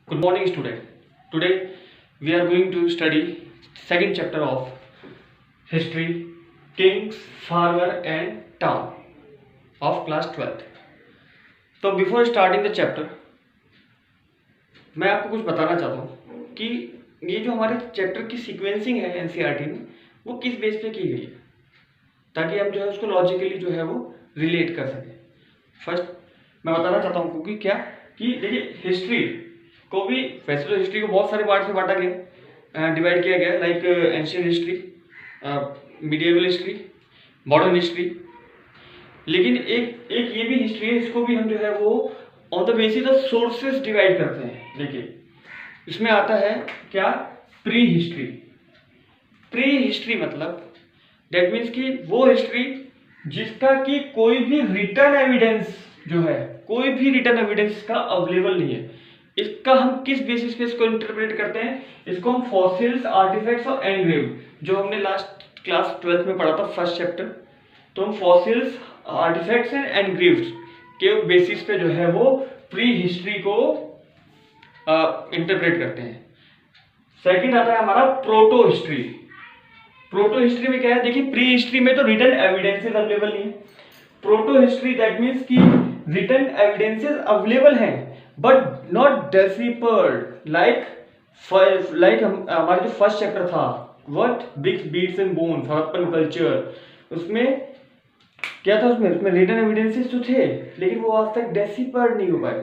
Good morning, student. Today we are going to study second chapter of history, kings, farmer and town of class 12th. तो before starting the chapter मैं आपको कुछ बताना चाहता हूँ कि ये जो हमारे चैप्टर की सीक्वेंसिंग है एनसीईआरटी में वो किस बेस पे की गई है, ताकि हम जो है उसको लॉजिकली जो है वो रिलेट कर सकें। फर्स्ट मैं बताना चाहता हूँ क्योंकि क्या कि देखिए हिस्ट्री को भी, वैसे तो हिस्ट्री को बहुत सारे पार्ट्स में बांटा गया, डिवाइड किया गया, like ancient history, medieval history, modern history. लेकिन एक एक ये भी हिस्ट्री है, इसको भी हम जो है वो on the basis of sources divide करते हैं। देखिए इसमें आता है क्या, प्री हिस्ट्री। प्री हिस्ट्री मतलब दैट मीन्स कि वो हिस्ट्री जिसका कि कोई भी रिटर्न एविडेंस जो है, कोई भी रिटर्न एविडेंस का अवेलेबल नहीं है। इसका हम किस बेसिस पे इसको इंटरप्रेट करते हैं, इसको हम फॉसिल्स, आर्टिफैक्ट्स और एनग्रेव, जो हमने लास्ट क्लास 12th में पढ़ा था फर्स्ट चैप्टर, तो हम फॉसिल्स, आर्टिफैक्ट्स एंड एनग्रेव्स के बेसिस पे जो है वो प्री हिस्ट्री को इंटरप्रेट करते हैं। सेकंड आता है हमारा प्रोटो हिस्ट्री। प्रोटो हिस्ट्री में क्या है, देखिए प्री हिस्ट्री में तो रिटर्न एविडेंसेस अवेलेबल नहीं है। प्रोटो हिस्ट्री दैट मीन्स कि रिटर्न एविडेंसेस अवेलेबल हैं बट नॉट डेसिपर्ड, लाइक हमारा जो फर्स्ट चैप्टर था what bricks beads and bones, Harappan culture, उसमें क्या था, उसमें रिटर्न एविडेंसेस तो थे लेकिन वो आज तक डेसिपर्ड नहीं हो पाए।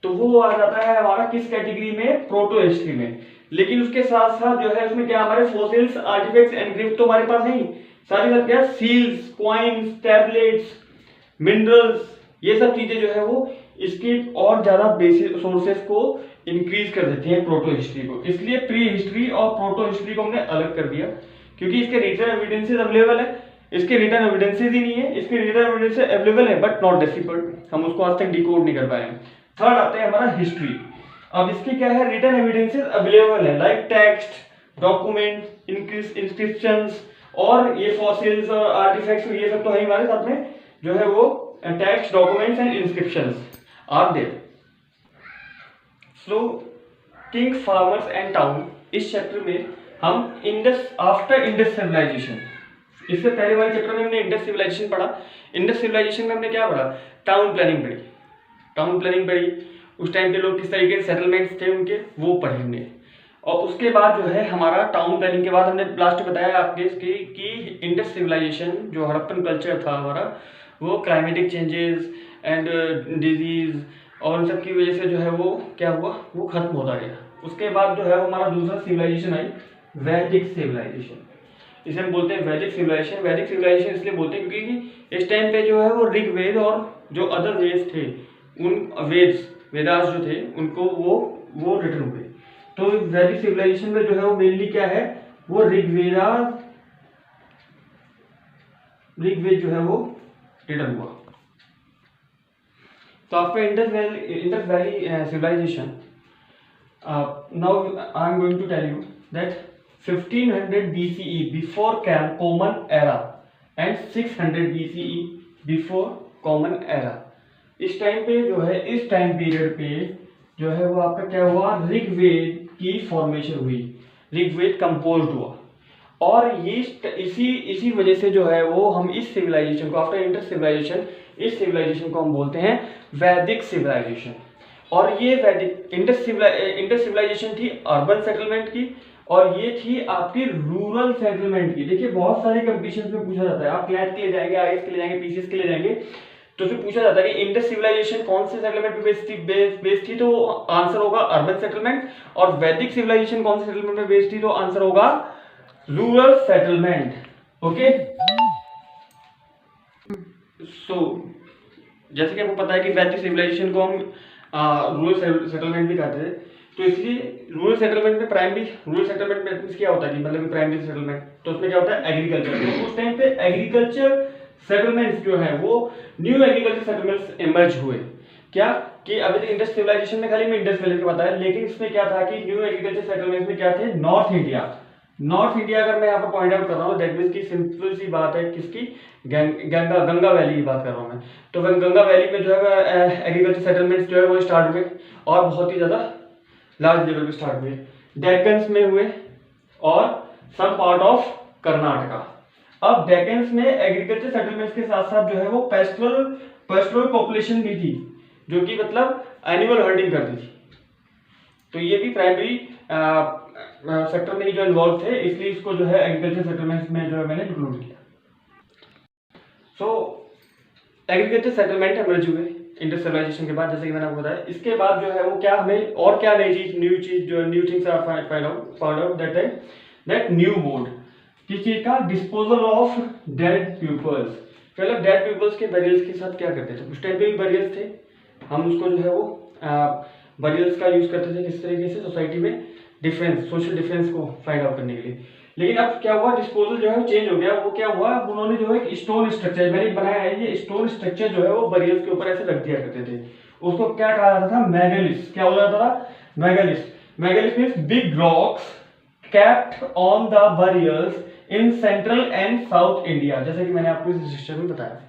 तो वो आ जाता है हमारा किस कैटेगरी में, प्रोटो हिस्ट्री में। लेकिन उसके साथ साथ जो है उसमें क्या, हमारे फोसिल्स, आर्टिफैक्ट्स, एनग्रेव्स तो हमारे पास नहीं, सारी सब क्या, सील्स, कॉइन्स, टैबलेट्स, मिनरल्स, ये सब चीजें जो है वो इसकी और ज्यादा बेसिक सोर्सेस को इंक्रीज कर देती हैं प्रोटो हिस्ट्री को। इसलिए प्री हिस्ट्री और प्रोटो हिस्ट्री को हमने अलग कर दिया, क्योंकि इसके रिटर्न एविडेंसेस अवेलेबल है, इसके रिटर्न एविडेंसेस ही नहीं है, इसके रिटर्न एविडेंसेस अवेलेबल है बट नॉट डेसिपर्ड, हम उसको आज तक डिकोड नहीं कर पाए हैं। थर्ड आता है हमारा हिस्ट्री। अब इसकी क्या है, रिटर्न एविडेंसेस अवेलेबल है, लाइक टेक्स्ट, डॉक्यूमेंट, इंस्क्रिप्शंस, और ये फॉसिल्स और आर्टिफैक्ट्स, ये सब तो है हमारे साथ में जो है वो text, documents and inscriptions are there. So king, farmers and town, इस चैप्टर में हम इंडस, आफ्टर इंडस सिविलाइजेशन, इससे पहले वाले चैप्टर में हमने इंडस सिविलाइजेशन पढ़ा। इंडस सिविलाइजेशन में हमने क्या पढ़ा, टाउन प्लानिंग पढ़ी, टाउन प्लानिंग पढ़ी, उस टाइम पे लोग किस तरीके के सेटलमेंट्स थे उनके, वो पढ़े हमने। और उसके बाद जो है हमारा टाउन प्लानिंग के बाद हमने लास्ट बताया आपके कि इंडस सिविलाइजेशन, जो हड़प्पन कल्चर था हमारा, वो क्लाइमेटिक चेंजेस एंड डिजीज और उन सब की वजह से जो है वो क्या हुआ, वो खत्म होता गया। उसके बाद जो है हमारा दूसरा सिविलाइजेशन आई, वैदिक सिविलाइजेशन। इसे हम बोलते हैं वैदिक सिविलाइजेशन। वैदिक सिविलाइजेशन इसलिए बोलते हैं क्योंकि इस टाइम पे जो है वो ऋग्वेद और जो अदर वेद थे, उन वेदास जो थे उनको वो रिटर्न हुए। तो वैदिक सिविलाइजेशन में जो है वो मेनली क्या है, वो ऋग्वेद जो है वो रिटर्न हुआ। तो after Indus valley civilization, now I am going to tell you that 1500 BCE before Common Era and 600 BCE before Common Era, इस टाइम पे जो है, इस टाइम पीरियड पे जो है वो आपका क्या हुआ, ऋग्वेद की फॉर्मेशन हुई, ऋग्वेद कंपोज हुआ। और ये इसी वजह से जो है वो हम इस सिविलाइजेशन को, आफ्टर इंडस सिविलाइजेशन, इस सिविलाइजेशन को हम बोलते हैं वैदिक सिविलाइजेशन। और ये वैदिक इंडस सिविलाइजेशन थी अर्बन सेटलमेंट की, और ये थी आपकी रूरल सेटलमेंट की। देखिए बहुत सारे कंपटीशन में पूछा जाता है, आप क्लैट के लिए जाएंगे, आईएएस के लिए जाएंगे, पीसीएस के लिए जाएंगे, तो फिर पूछा जाता है कि इंडस सिविलाइजेशन कौन से सेटलमेंट पे बेस्ड थी, तो आंसर होगा अर्बन सेटलमेंट। और वैदिक सिविलाइजेशन कौन से सेटलमेंट पे बेस्ड थी, तो आंसर होगा रूरल सेटलमेंट। ओके, सो जैसे कि आपको पता है कि वैदिक सिविलाइजेशन को हम रूरल सेटलमेंट भी कहते हैं, तो इसलिए रूरल सेटलमेंट में प्राइमरी, रूरल सेटलमेंट में क्या होता है कि मतलब प्राइमरी सेटलमेंट, तो उसमें क्या होता है, एग्रीकल्चर। तो उस टाइम पे एग्रीकल्चर सेटलमेंट्स जो है वो न्यू एग्रीकल्चर सेटलमेंट्स इमर्ज हुए। क्या कि अभी तक इंडस सिविलाइजेशन में खाली मैं इंडस वैली का बताया, लेकिन इसमें क्या था कि न्यू एग्रीकल्चर सेटलमेंट्स में क्या थे, नॉर्थ इंडिया अगर मैं यहाँ पर पॉइंट आउट कर रहा हूँ, दैट मीन्स की सिंपल सी बात है, किसकी, गंगा वैली की बात कर रहा हूँ मैं। तो गंगा वैली में जो है एग्रीकल्चर सेटलमेंट्स जो है वो स्टार्ट हुए और बहुत ही ज़्यादा लार्ज लेवल पे स्टार्ट हुए, डेक्कन्स में हुए और सम पार्ट ऑफ कर्नाटका। अब डेक्कन्स में एग्रीकल्चर सेटलमेंट्स के साथ साथ जो है वो पेस्टोरल पॉपुलेशन भी थी, जो कि मतलब एनिमल हर्डिंग करती थी। तो ये भी प्राइमरी सेक्टर में ही जो इन्वॉल्व थे, इसलिए इसको जो है एग्रीकल्चर सेटलमेंट्स में जो है मैंने इंक्लूड किया। सो एग्रीकल्चर सेटलमेंट इमर्ज हुए इंडस्ट्रियलाइजेशन के बाद, जैसे कि मैंने आपको बताया। इसके बाद जो है वो क्या हमें और क्या नई चीज new things are find out that new mode किस चीज का, डिस्पोजल ऑफ डेड पीपल्स। पहले डेड पीपल्स के बरियल्स के साथ क्या करते थे, उस टाइम पे भी बरियल्स थे, हम उसको जो है वो बरियल्स का यूज करते थे किस तरीके से, सोसाइटी में डिफरेंस, सोशल डिफरेंस को फाइंड आउट करने के लिए। लेकिन अब क्या हुआ, डिस्पोजल जो है चेंज हो गया। वो क्या हुआ, अब उन्होंने जो है स्टोन स्ट्रक्चर मैंने बनाया है, ये स्टोन स्ट्रक्चर जो है वो बरियल्स के ऊपर ऐसे रख दिया करते थे। उसको क्या कहा जाता था, मेगालिस। क्या बोला जाता था, megalith. Megalith means big rocks kept on the burials in central and south India, जैसे कि मैंने आपको इस सेक्शन में बताया।